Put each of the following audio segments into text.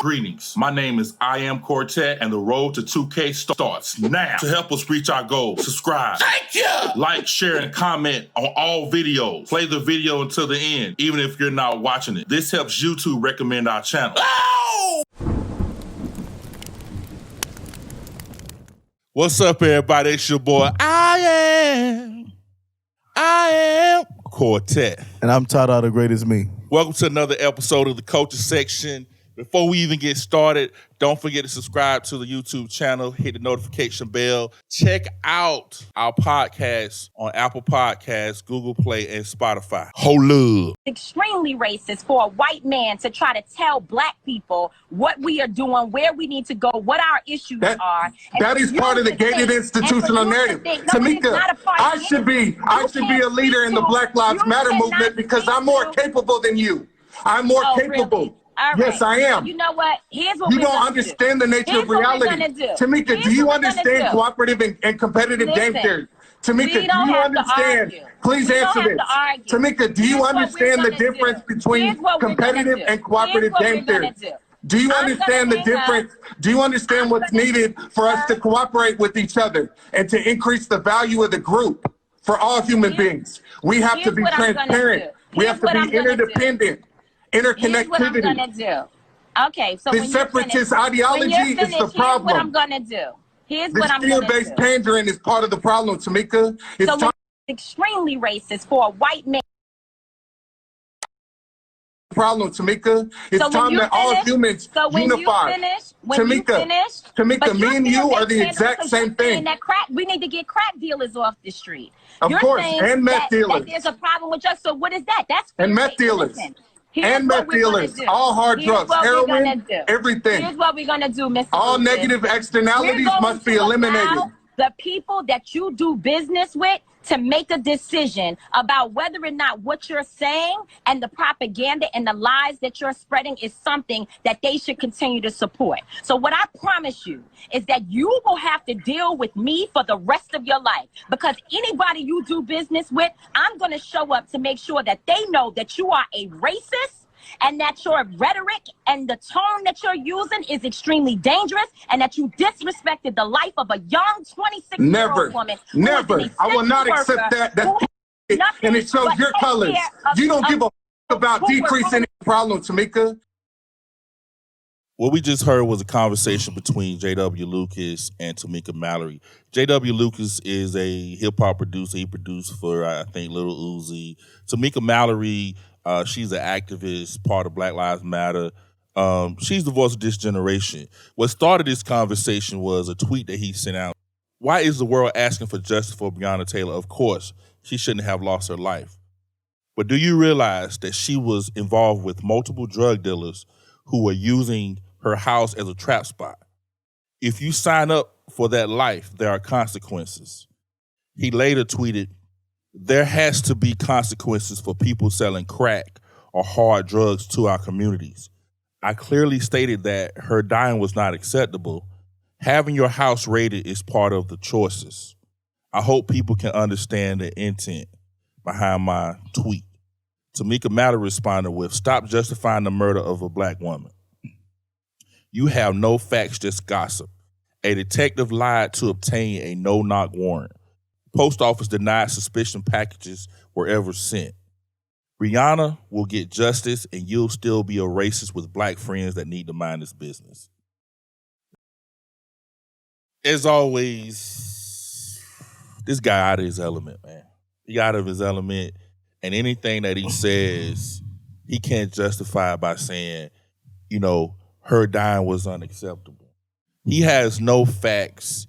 Greetings. My name is I Am Quartet, and the road to 2K starts now. To help us reach our goal, subscribe. Thank you! Like, share, and comment on all videos. Play the video until the end, even if you're not watching it. This helps YouTube recommend our channel. Oh! What's up, everybody? It's your boy, I am Quartet. And I'm Tada, the greatest me. Welcome to another episode of the Culture Section. Before we even get started, don't forget to subscribe to the YouTube channel, hit the notification bell. Check out our podcast on Apple Podcasts, Google Play, and Spotify. Hold up. Extremely racist for a white man to try to tell black people what we are doing, where we need to go, what our issues are. That is part of the gated institutional narrative. Tamika, I should be a leader in the Black Lives Matter movement because I'm more capable than you. I'm more capable. Really? Right. Yes, I am. You know what? Here's what you don't understand the nature of reality. Tamika, do you understand cooperative and competitive game theory? Tamika, do you understand? Please answer this. Tamika, do you understand the difference between competitive and cooperative game theory? Do you understand the difference? Do you understand what's needed for us to cooperate with each other and to increase the value of the group for all human beings? We have to be transparent. We have to be interdependent. Interconnectivity. Here's what I'm gonna do. Okay, so the separatist ideology is the problem. Here's what I'm gonna do. Here's what I'm gonna do. The fear-based pandering is part of the problem, Tamika. It's extremely racist for a white man. Problem, Tamika. It's time that all humans unify. Tamika, me and you are the exact same thing. We need to get crack dealers off the street. Of course, and meth dealers. That there's a problem with us. So what is that? That's and meth dealers. And meth dealers, all hard drugs, heroin, everything. Here's what we're gonna do, Mr. All negative externalities must be eliminated. The people that you do business with to make a decision about whether or not what you're saying and the propaganda and the lies that you're spreading is something that they should continue to support. So what I promise you is that you will have to deal with me for the rest of your life, because anybody you do business with, I'm going to show up to make sure that they know that you are a racist, and that your rhetoric and the tone that you're using is extremely dangerous, and that you disrespected the life of a young 26-year-old woman. Never. I will not accept that. And it shows your colors. You don't give a about decreasing the problem, Tamika. What we just heard was a conversation between J.W. Lucas and Tamika Mallory. J.W. Lucas is a hip-hop producer. He produced for, I think, Lil Uzi. Tamika Mallory, she's an activist, part of Black Lives Matter. She's the voice of this generation. What started this conversation was a tweet that he sent out. Why is the world asking for justice for BreonnaTalyor? Of course, she shouldn't have lost her life. But do you realize that she was involved with multiple drug dealers who were using her house as a trap spot? If you sign up for that life, there are consequences. He later tweeted, "There has to be consequences for people selling crack or hard drugs to our communities. I clearly stated that her dying was not acceptable. Having your house raided is part of the choices. I hope people can understand the intent behind my tweet." Tamika Mallory responded with, "Stop justifying the murder of a black woman. You have no facts, just gossip. A detective lied to obtain a no-knock warrant. Post office denied suspicion packages were ever sent. Breonna will get justice, and you'll still be a racist with black friends that need to mind his business." As always, this guy out of his element, man. He out of his element, and anything that he says, he can't justify by saying, you know, her dying was unacceptable. He has no facts.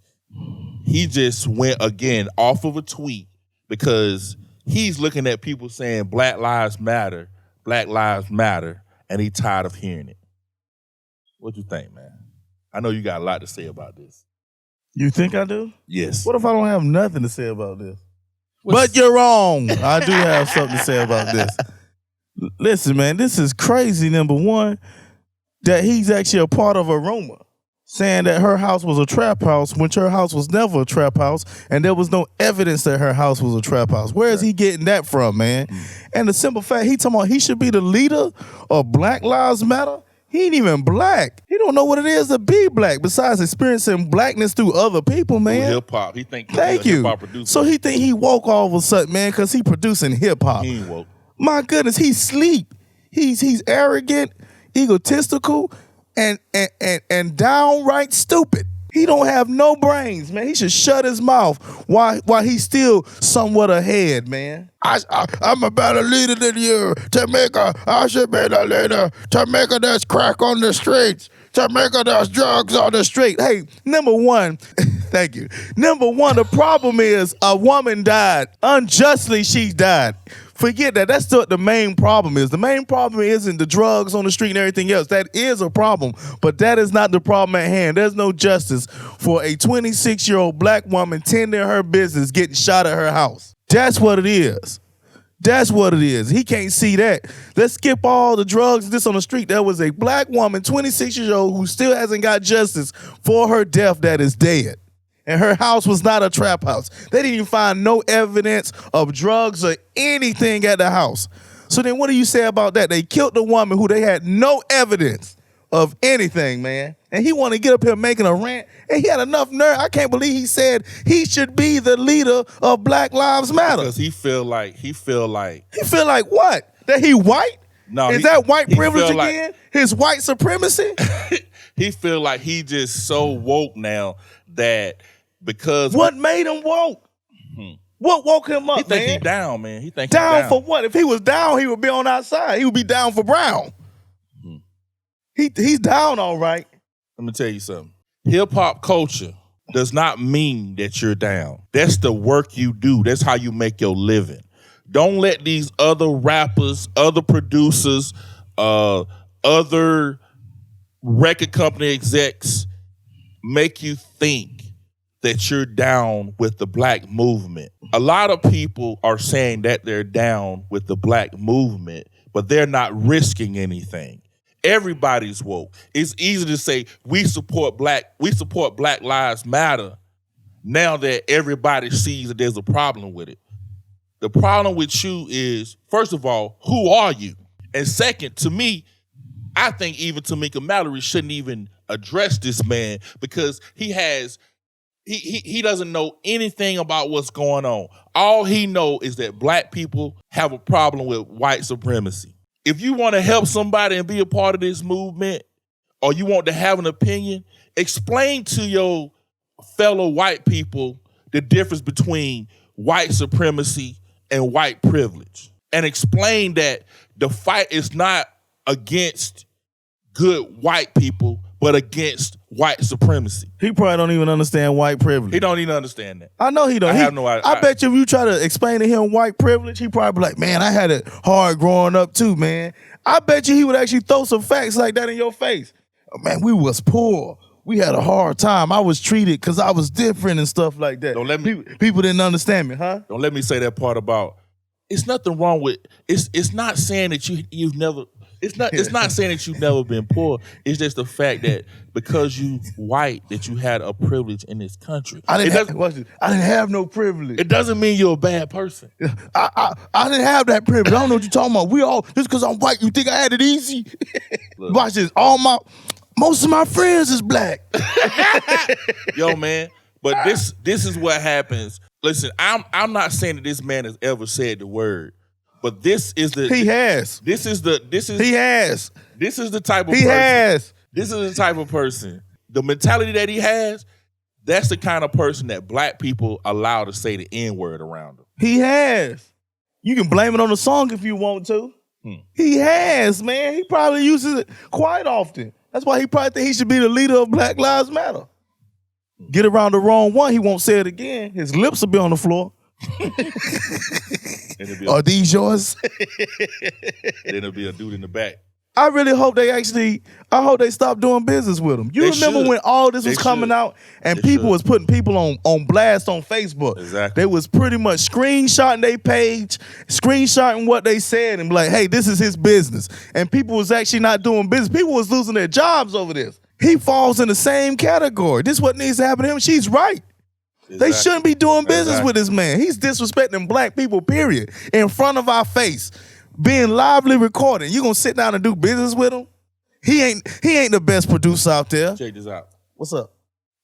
He just went, again, off of a tweet because he's looking at people saying Black Lives Matter, and he's tired of hearing it. What you think, man? I know you got a lot to say about this. You think I do? Yes. What if I don't have nothing to say about this? But you're wrong. I do have something to say about this. Listen, man, this is crazy, number one, that he's actually a part of a rumor saying that her house was a trap house when her house was never a trap house, and there was no evidence that her house was a trap house. Where is he getting that from, man? And the simple fact, he talking about he should be the leader of Black Lives Matter. He ain't even black. He He don't know what it is to be black besides experiencing blackness through other people, man. Hip hop. He think Thank he's a you. hip hop producer. So he think he woke all of a sudden, man, because he producing hip hop. He ain't woke. My goodness, he's sleep. He's arrogant, egotistical, and downright stupid. He don't have no brains, man. He should shut his mouth while he's still somewhat ahead, man. I'm a better leader than you. Tamika, I should be the leader. Tamika, there's crack on the streets. Tamika, there's drugs on the street. Hey, number one, thank you. Number one, the problem is a woman died. Unjustly, she died. Forget that. That's what the main problem is. The main problem isn't the drugs on the street and everything else. That is a problem, but that is not the problem at hand. There's no justice for a 26-year-old black woman tending her business getting shot at her house. That's what it is. That's what it is. He can't see that. Let's skip all the drugs, this on the street. There was a black woman, 26 years old, who still hasn't got justice for her death that is dead. And her house was not a trap house. They didn't even find no evidence of drugs or anything at the house. So then what do you say about that? They killed the woman who they had no evidence of anything, man. And he want to get up here making a rant. And he had enough nerve. I can't believe he said he should be the leader of Black Lives Matter. Because he feel like what? That he white? No, is that white privilege again? His white supremacy? He feel like he just so woke now that because what made him woke? What woke him up, he think man? he down, man. He think down he down for what? If he was down, he would be on outside. He would be down for Brown. He's down all right. Let me tell you something. Hip hop culture does not mean that you're down. That's the work you do. That's how you make your living. Don't let these other rappers, other producers, other record company execs make you think that you're down with the black movement. A lot of people are saying that they're down with the black movement, but they're not risking anything. Everybody's woke. It's easy to say we support Black Lives Matter now that everybody sees that there's a problem with it. The problem with you is, first of all, who are you? And second, to me, I think even Tamika Mallory shouldn't even address this man because he doesn't know anything about what's going on. All he knows is that black people have a problem with white supremacy. If you want to help somebody and be a part of this movement, or you want to have an opinion, explain to your fellow white people the difference between white supremacy and white privilege. And explain that the fight is not against good white people, but against white supremacy. He probably don't even understand white privilege. He don't even understand that. I know he don't. I bet you if you try to explain to him white privilege, he probably be like, man, I had it hard growing up too, man. I bet you he would actually throw some facts like that in your face. Oh, man, we was poor. We had a hard time. I was treated because I was different and stuff like that. Don't let me. People didn't understand me, huh? Don't let me say that part about. It's nothing wrong with. It's not saying that you've never. It's not saying that you've never been poor. It's just the fact that because you white, that you had a privilege in this country. I didn't have no privilege. It doesn't mean you're a bad person. I didn't have that privilege. I don't know what you're talking about. We all just because I'm white, you think I had it easy? Watch this. Most of my friends is black. Yo, man. But this is what happens. Listen, I'm not saying that this man has ever said the word. But this is the he has. This is the type of he person. Has. This is the type of person. The mentality that he has, that's the kind of person that black people allow to say the N-word around him. He has. You can blame it on the song if you want to. He has, man. He probably uses it quite often. That's why he probably think he should be the leader of Black Lives Matter. Get around the wrong one, he won't say it again. His lips will be on the floor. Are these yours? Then there'll be a dude in the back. I really hope I hope they stop doing business with him. You remember when all this was coming out and people was putting people on blast on Facebook. Exactly. They was pretty much screenshotting their page, screenshotting what they said and be like, hey, this is his business. And people was actually not doing business. People was losing their jobs over this. He falls in the same category. This is what needs to happen to him. She's right. Exactly. They shouldn't be doing business with this man. He's disrespecting black people, period, in front of our face, being lively recorded. You gonna sit down and do business with him? He ain't the best producer out there. Check this out. What's up?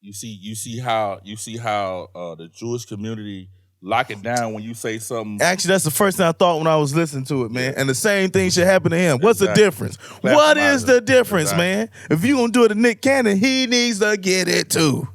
You see how the Jewish community lock it down when you say something. Actually, that's the first thing I thought when I was listening to it, man. Yeah. And the same thing should happen to him. What's the difference? What is the difference, man? If you gonna do it to Nick Cannon, he needs to get it too.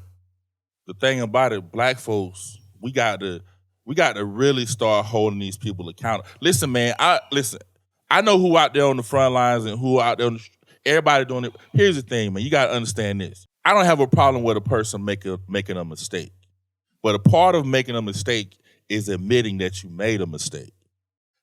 The thing about it, black folks, we got to really start holding these people accountable. Listen, man, I know who out there on the front lines and who out there on everybody doing it. Here's the thing, man. You got to understand this. I don't have a problem with a person making a mistake. But a part of making a mistake is admitting that you made a mistake.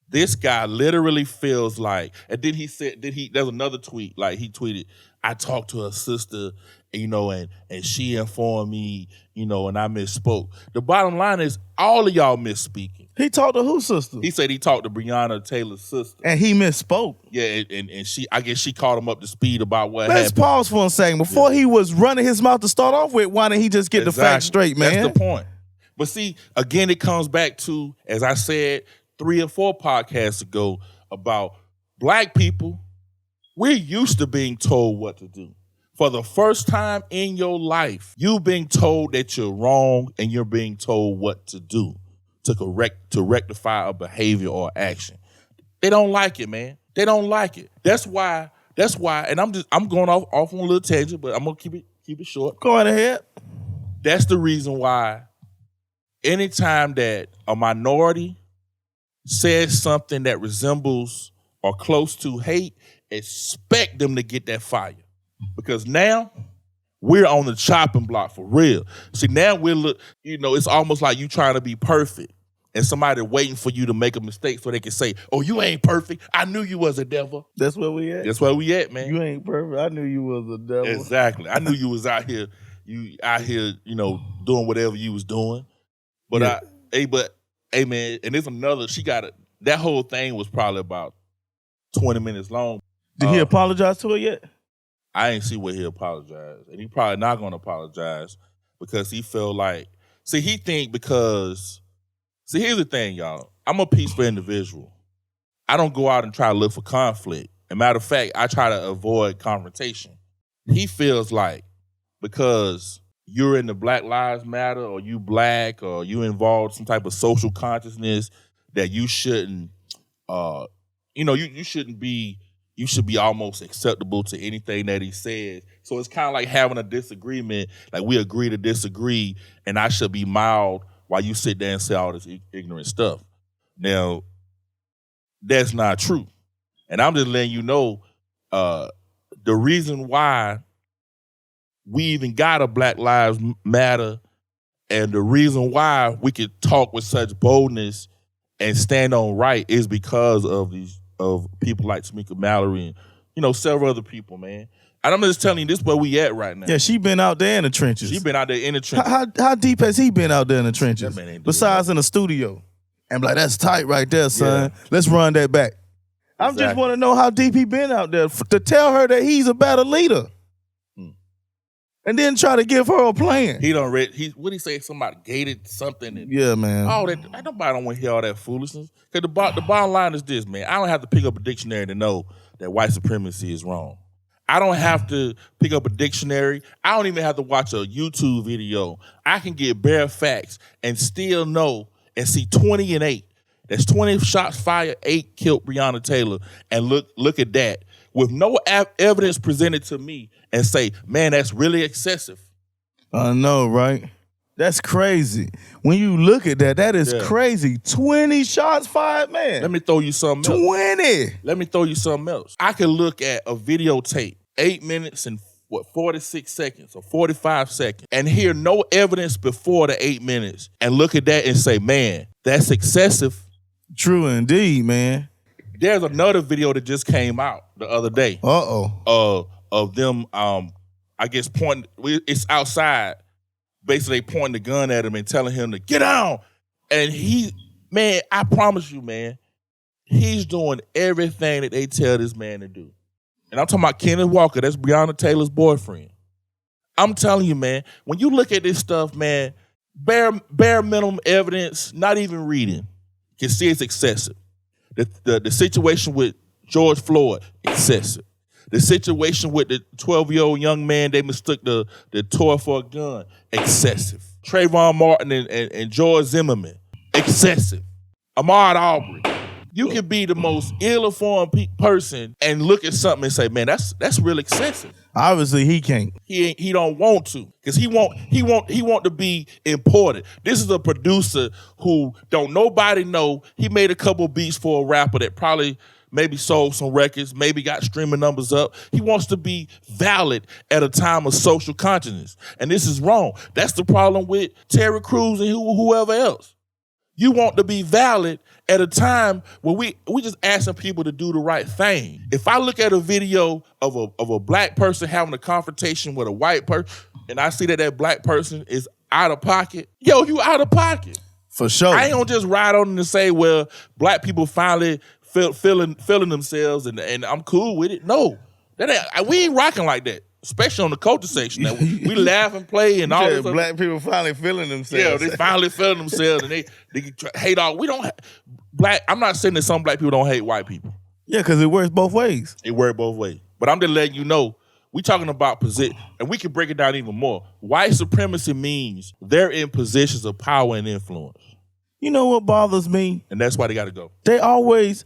This guy literally feels like, and then there's another tweet, like he tweeted, I talked to her sister, and she informed me, and I misspoke. The bottom line is all of y'all misspeaking. He talked to whose sister? He said he talked to BreonnaTalyor's sister. And he misspoke. Yeah, and I guess she caught him up to speed about what Let's happened. Pause for a second. Before he was running his mouth to start off with, why didn't he just get the facts straight, man? That's the point. But see, again, it comes back to, as I said 3 or 4 podcasts ago, about black people, we're used to being told what to do. For the first time in your life, you being told that you're wrong and you're being told what to do to rectify a behavior or action. They don't like it, man. They don't like it. That's why, and I'm going off on a little tangent, but I'm gonna keep it short. Go right ahead. That's the reason why anytime that a minority says something that resembles or close to hate, expect them to get that fire. Because now we're on the chopping block for real. See, now it's almost like you trying to be perfect and somebody waiting for you to make a mistake so they can say, oh, you ain't perfect. I knew you was a devil. That's where we at? That's where we at, man. You ain't perfect. I knew you was a devil. Exactly. I knew you was out here, doing whatever you was doing. But hey, man, and there's another, that whole thing was probably about 20 minutes long. Did he apologize to her yet? I ain't see where he apologized. And he probably not going to apologize because he felt like, here's the thing, y'all. I'm a peaceful individual. I don't go out and try to look for conflict. As a matter of fact, I try to avoid confrontation. He feels like because you're in the Black Lives Matter or you black or you involved in some type of social consciousness that you shouldn't, you should be almost acceptable to anything that he says. So it's kind of like having a disagreement, like we agree to disagree, and I should be mild while you sit there and say all this ignorant stuff. Now, that's not true. And I'm just letting you know the reason why we even got a Black Lives Matter and the reason why we could talk with such boldness and stand on right is because of people like Tamika Mallory and, several other people, man. And I'm just telling you, this is where we at right now. Yeah, she been out there in the trenches. She been out there in the trenches. How deep has he been out there in the trenches? That man ain't Besides in the studio. And be like, that's tight right there, son. Yeah. Let's run that back. I just want to know how deep he been out there to tell her that he's a better leader. And then try to give her a plan. He done read, what he say, somebody gated something. And yeah, man. All that, nobody don't want to hear all that foolishness. Because the bottom line is this, man. I don't have to pick up a dictionary to know that white supremacy is wrong. I don't have to pick up a dictionary. I don't even have to watch a YouTube video. I can get bare facts and still know and see 20 and 8. That's 20 shots fired, 8 killed BreonnaTalyor. And look at that. With no evidence presented to me and say, man, that's really excessive. I know, right? That's crazy. When you look at that, that is crazy. 20 shots fired, man. Let me throw you something else. 20. Let me throw you something else. I could look at a videotape, 8 minutes and 46 seconds or 45 seconds, and hear no evidence before the 8 minutes, and look at that and say, man, that's excessive. True indeed, man. There's another video that just came out the other day. Of them, I guess pointing. It's outside. Basically, pointing the gun at him and telling him to get down. And man, I promise you, man, he's doing everything that they tell this man to do. And I'm talking about Kenneth Walker. That's BreonnaTalyor's boyfriend. I'm telling you, man, when you look at this stuff, man, bare minimum evidence, not even reading, you can see it's excessive. The situation with George Floyd, excessive. The situation with the 12-year-old young man, they mistook the toy for a gun. Excessive. Trayvon Martin and George Zimmerman. Excessive. Ahmaud Arbery. You can be the most ill-informed person and look at something and say, man, that's real excessive. Obviously, he can't. He don't want to, because he want to be important. This is a producer who don't nobody know. He made a couple beats for a rapper that probably maybe sold some records, maybe got streaming numbers up. He wants to be valid at a time of social consciousness, and this is wrong. That's the problem with Terry Crews and whoever else. You want to be valid at a time where we just asking people to do the right thing. If I look at a video of a black person having a confrontation with a white person, and I see that black person is out of pocket, yo, you out of pocket. For sure. I ain't gonna just ride on and say, well, black people finally feeling themselves and I'm cool with it. No, we ain't rocking like that. Especially on the culture section. We laugh and play and all this. Black people finally feeling themselves. Yeah, they finally feeling themselves and they hate all. We don't I'm not saying that some black people don't hate white people. Yeah, because it works both ways. It works both ways. But I'm just letting you know, we talking about position, and we can break it down even more. White supremacy means they're in positions of power and influence. You know what bothers me? And that's why they got to go. They always,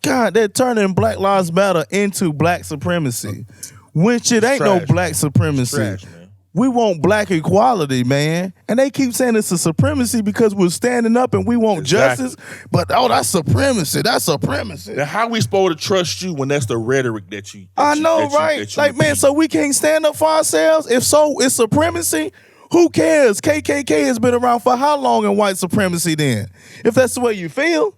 God, they're turning Black Lives Matter into black supremacy. When shit ain't no black supremacy. Trash, man. We want black equality, man. And they keep saying it's a supremacy because we're standing up and we want justice. But, that's supremacy. That's supremacy. Now, how we supposed to trust you when that's the rhetoric that you I know, right? Man, so we can't stand up for ourselves? If so, it's supremacy? Who cares? KKK has been around for how long in white supremacy then? If that's the way you feel.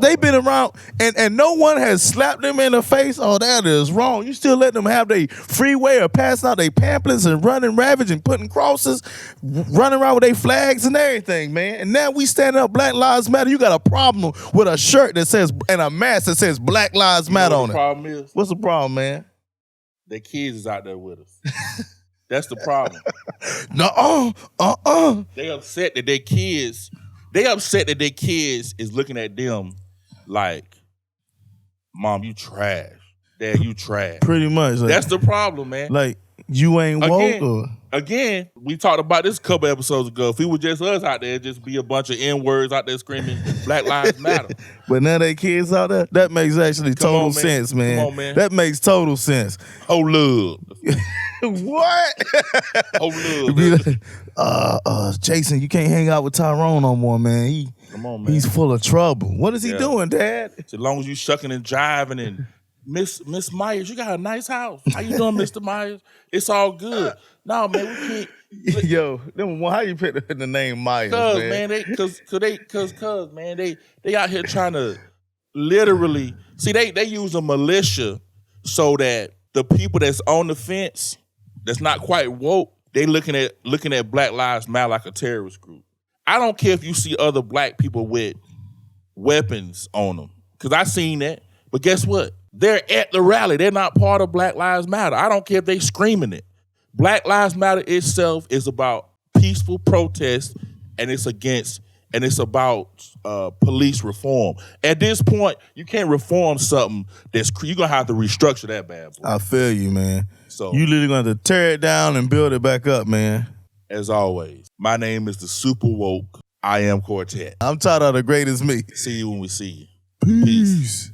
They've been around and no one has slapped them in the face. Oh, that is wrong. You still let them have their free way of passing out their pamphlets and running ravage and putting crosses, running around with their flags and everything, man. And now we standing up Black Lives Matter. You got a problem with a shirt that says, and a mask that says Black Lives Matter on it. Problem is? What's the problem, man? Their kids is out there with us. That's the problem. They upset that their kids is looking at them like, Mom, you trash. Dad, you trash. Pretty much. Like, that's the problem, man. Like, you ain't woke. Again, we talked about this a couple episodes ago. If it was just us out there, it'd just be a bunch of N-words out there screaming Black Lives Matter. But now they kids out there, that makes actually total sense, man. Come on, man. That makes total sense. Oh, love. What? Oh, love. Jason, you can't hang out with Tyrone no more, man. Come on, man. He's full of trouble. What is he doing, Dad? As long as you shucking and jiving and Miss Myers, you got a nice house. How you doing, Mr. Myers? It's all good. No, man, we can't. Yo, how you pick the name Myers, man? They out here trying to literally see they use a militia so that the people that's on the fence, that's not quite woke, they looking at Black Lives Matter like a terrorist group. I don't care if you see other black people with weapons on them, because I seen that. But guess what? They're at the rally. They're not part of Black Lives Matter. I don't care if they screaming it. Black Lives Matter itself is about peaceful protest, and it's about police reform. At this point, you can't reform something you're gonna have to restructure that bad boy. I feel you, man. So you literally gonna have to tear it down and build it back up, man. As always, my name is the Super Woke. I am Quartet. I'm tired of the greatest me. See you when we see you. Peace.